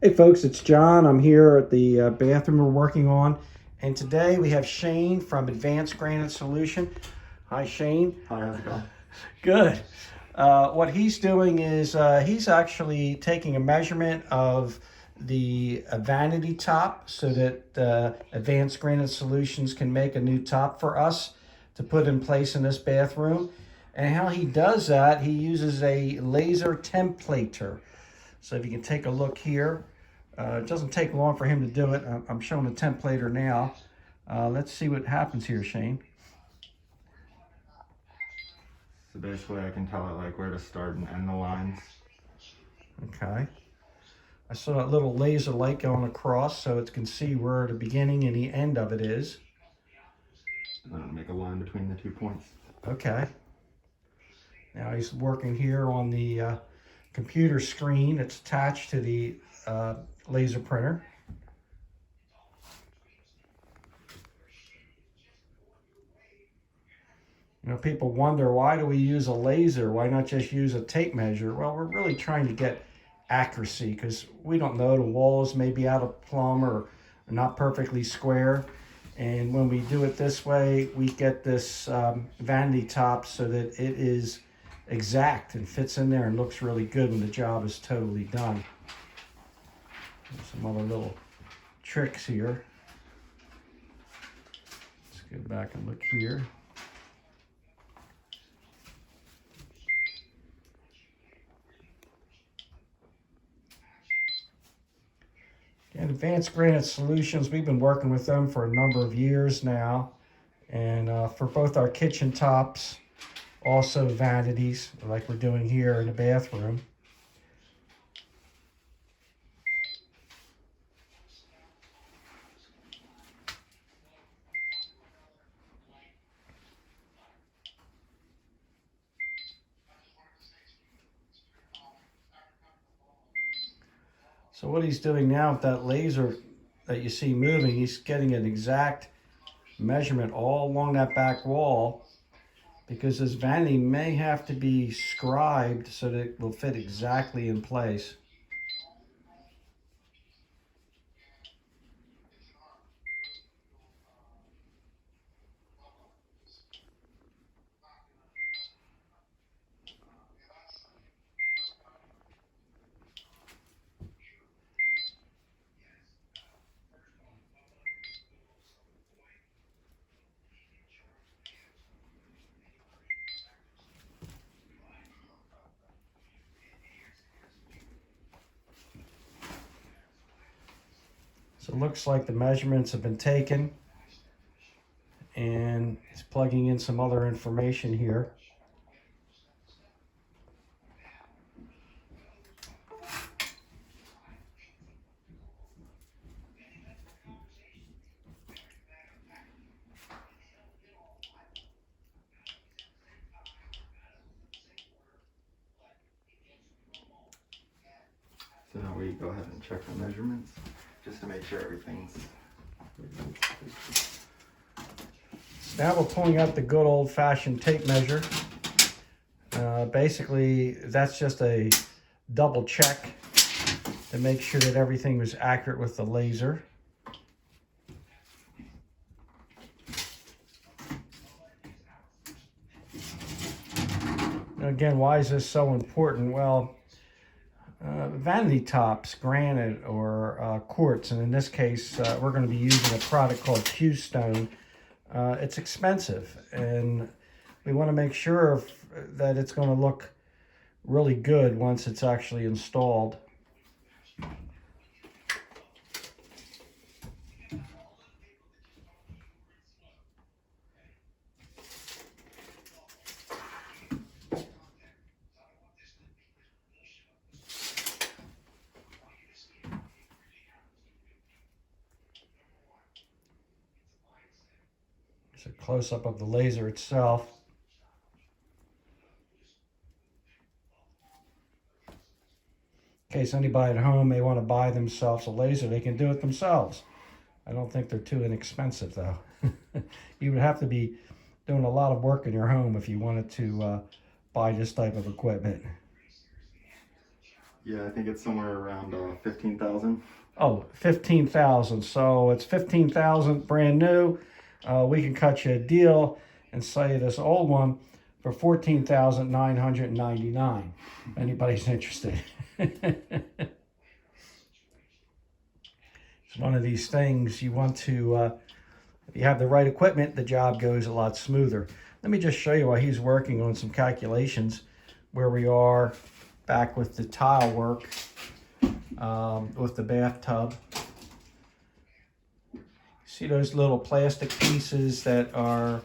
Hey folks, it's John. I'm here at the bathroom we're working on, and today we have Shane from Advanced Granite Solution. Hi Shane. Hi, how's it going? Good. What he's doing is he's actually taking a measurement of the vanity top so that Advanced Granite Solutions can make a new top for us to put in place in this bathroom. And how he does that, he uses a laser templator. So if you can take a look here, it doesn't take long for him to do it. I'm showing the templator now. Let's see what happens here, Shane. So basically I can tell it like where to start and end the lines. Okay. I saw that little laser light going across so it can see where the beginning and the end of it is. And then I'll make a line between the 2 points. Okay. Now he's working here on the computer screen that's attached to the laser printer. You know, people wonder, why do we use a laser? Why not just use a tape measure? Well, we're really trying to get accuracy because we don't know, the walls may be out of plumb or not perfectly square. And when we do it this way, we get this vanity top so that it is exact and fits in there and looks really good when the job is totally done. There's some other little tricks here. Let's go back and look here. And Advanced Granite Solutions, we've been working with them for a number of years now. And for both our kitchen tops, also vanities, like we're doing here in the bathroom. So what he's doing now with that laser that you see moving, he's getting an exact measurement all along that back wall, because this vanity may have to be scribed so that it will fit exactly in place. So it looks like the measurements have been taken, and he's plugging in some other information here. So now we go ahead and check the measurements just to make sure everything's... Now we're pulling out the good old-fashioned tape measure. Basically, that's just a double check to make sure that everything was accurate with the laser. Now again, why is this so important? Well, vanity tops, granite or quartz, and in this case, we're going to be using a product called Q-Stone. It's expensive, and we want to make sure that it's going to look really good once it's actually installed. It's a close-up of the laser itself. In case anybody at home may want to buy themselves a laser, they can do it themselves. I don't think they're too inexpensive, though. You would have to be doing a lot of work in your home if you wanted to buy this type of equipment. Yeah, I think it's somewhere around 15,000. Oh, 15,000. So it's 15,000 brand new. We can cut you a deal and sell you this old one for 14,999. If anybody's interested. It's one of these things you want to, if you have the right equipment, the job goes a lot smoother. Let me just show you while he's working on some calculations where we are back with the tile work with the bathtub. See those little plastic pieces that are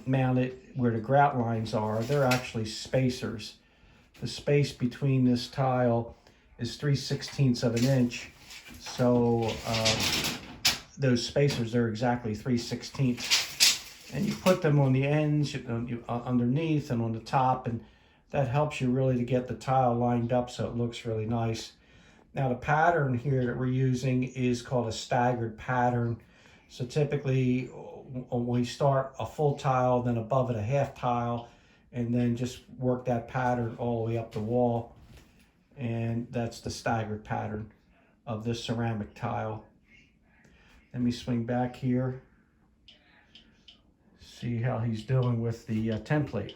mounted where the grout lines are? They're actually spacers. The space between this tile is 3/16 of an inch. So those spacers are exactly 3/16. And you put them on the ends, underneath and on the top, and that helps you really to get the tile lined up so it looks really nice. Now the pattern here that we're using is called a staggered pattern. So typically we start a full tile, then above it a half tile, and then just work that pattern all the way up the wall. And that's the staggered pattern of this ceramic tile. Let me swing back here. See how he's doing with the template.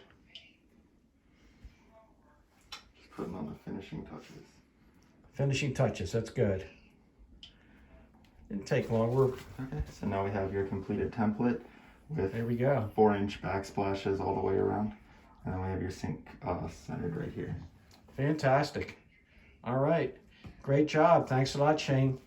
Just putting on the finishing touches. Finishing touches, that's good. Didn't take long. Okay, so now we have your completed template with There we go. 4-inch backsplashes all the way around. And then we have your sink centered right here. Fantastic. All right. Great job. Thanks a lot, Shane.